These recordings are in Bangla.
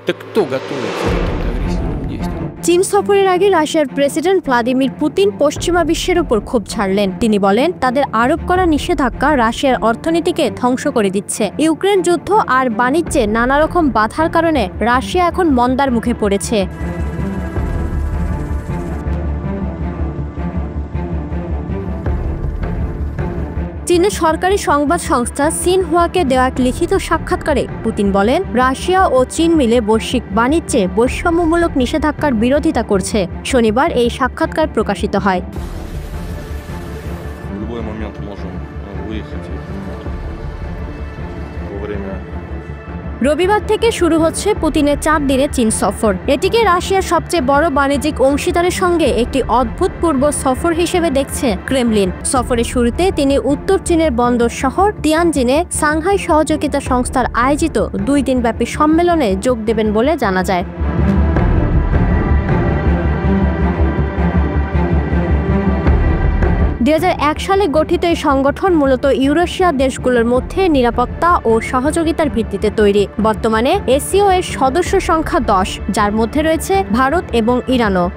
Так кто готовится к каким-то агрессивным действиям? চীন সফরের আগে রাশিয়ার প্রেসিডেন্ট ভ্লাদিমির পুতিন পশ্চিমা বিশ্বের উপর ক্ষোভ ছাড়লেন। তিনি বলেন, তাদের আরোপ করা নিষেধাজ্ঞা রাশিয়ার অর্থনীতিকে ধ্বংস করে দিচ্ছে। ইউক্রেন যুদ্ধ আর বাণিজ্যে নানা রকম বাধার কারণে রাশিয়া এখন মন্দার মুখে পড়েছে। চীনের সরকারি সংবাদ সংস্থা সিনহুয়াকে দেওয়া এক লিখিত সাক্ষাৎকারে পুতিন বলেন, রাশিয়া ও চীন মিলে বৈশ্বিক বাণিজ্যে বৈষম্যমূলক নিষেধাজ্ঞার বিরোধিতা করছে। শনিবার এই সাক্ষাৎকার প্রকাশিত হয়। রবিবার থেকে শুরু হচ্ছে পুতিনের 4 দিনের চীন সফর। এটিকে রাশিয়ার সবচেয়ে বড় বাণিজ্যিক অংশীদারের সঙ্গে একটি অভূতপূর্ব সফর হিসেবে দেখছে ক্রেমলিন। সফরের শুরুতে তিনি উত্তর চীনের বন্দর শহর তিয়ানজিনে সাংহাই সহযোগিতা সংস্থার আয়োজিত 2 দিনব্যাপী সম্মেলনে যোগ দেবেন বলে জানা যায়। 2001 সালে গঠিত এই সংগঠন মূলত ইউরেশিয়া দেশগুলোর মধ্যে নিরাপত্তা ও সহযোগিতার ভিত্তিতে তৈরি। বর্তমানে এসিও এর সদস্য সংখ্যা 10, যার মধ্যে রয়েছে ভারত এবং ইরানও।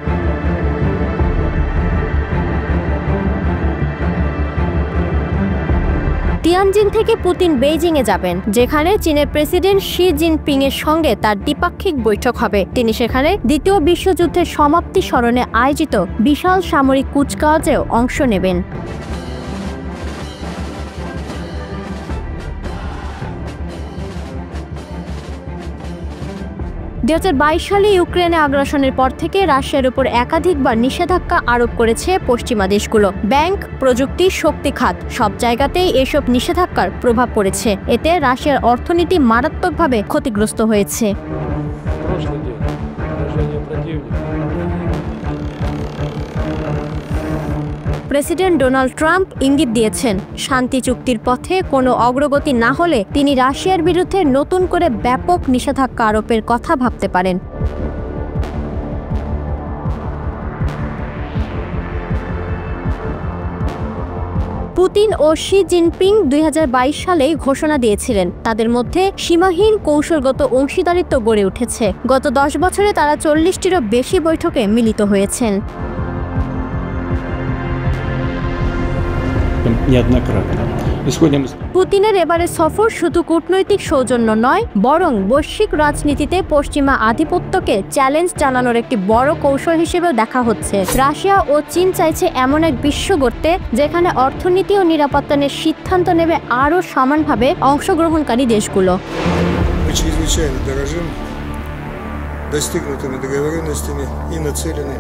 তিয়ানজিন থেকে পুতিন বেইজিংয়ে যাবেন, যেখানে চীনের প্রেসিডেন্ট শি জিনপিং এর সঙ্গে তার দ্বিপাক্ষিক বৈঠক হবে। তিনি সেখানে দ্বিতীয় বিশ্বযুদ্ধের সমাপ্তি স্মরণে আয়োজিত বিশাল সামরিক কুচকাওয়াজেও অংশ নেবেন। সালে ইউক্রেনে আগ্রাসনের পর থেকে রাশিয়ার উপর একাধিকবার নিষেধাজ্ঞা আরোপ করেছে পশ্চিমা দেশগুলো। ব্যাংক, প্রযুক্তি, শক্তি খাত সব জায়গাতেই এসব নিষেধাজ্ঞার প্রভাব পড়েছে। এতে রাশিয়ার অর্থনীতি মারাত্মকভাবে ক্ষতিগ্রস্ত হয়েছে। প্রেসিডেন্ট ডোনাল্ড ট্রাম্প ইঙ্গিত দিয়েছেন, শান্তি চুক্তির পথে কোনো অগ্রগতি না হলে তিনি রাশিয়ার বিরুদ্ধে নতুন করে ব্যাপক নিষেধাজ্ঞা আরোপের কথা ভাবতে পারেন। পুতিন ও শি জিনপিং 2022 সালেই ঘোষণা দিয়েছিলেন, তাদের মধ্যে সীমাহীন কৌশলগত অংশীদারিত্ব গড়ে উঠেছে। গত 10 বছরে তারা 40টিরও বেশি বৈঠকে মিলিত হয়েছেন। পুতিনের এবারের সফর শুধু কূটনৈতিক সৌজন্য নয়, বরং বৈশ্বিক রাজনীতিতে পশ্চিমা আধিপত্যকে চ্যালেঞ্জ জানানোর একটি বড় কৌশল হিসেবেও দেখা হচ্ছে। রাশিয়া ও চীন চাইছে এমন এক বিশ্ব গড়তে যেখানে অর্থনীতি ও নিরাপত্তা নিয়ে সিদ্ধান্ত নেবে আরও সমানভাবে অংশগ্রহণকারী দেশগুলো। Мы чрезвычайно дорожим достигнутыми договоренностями и нацелены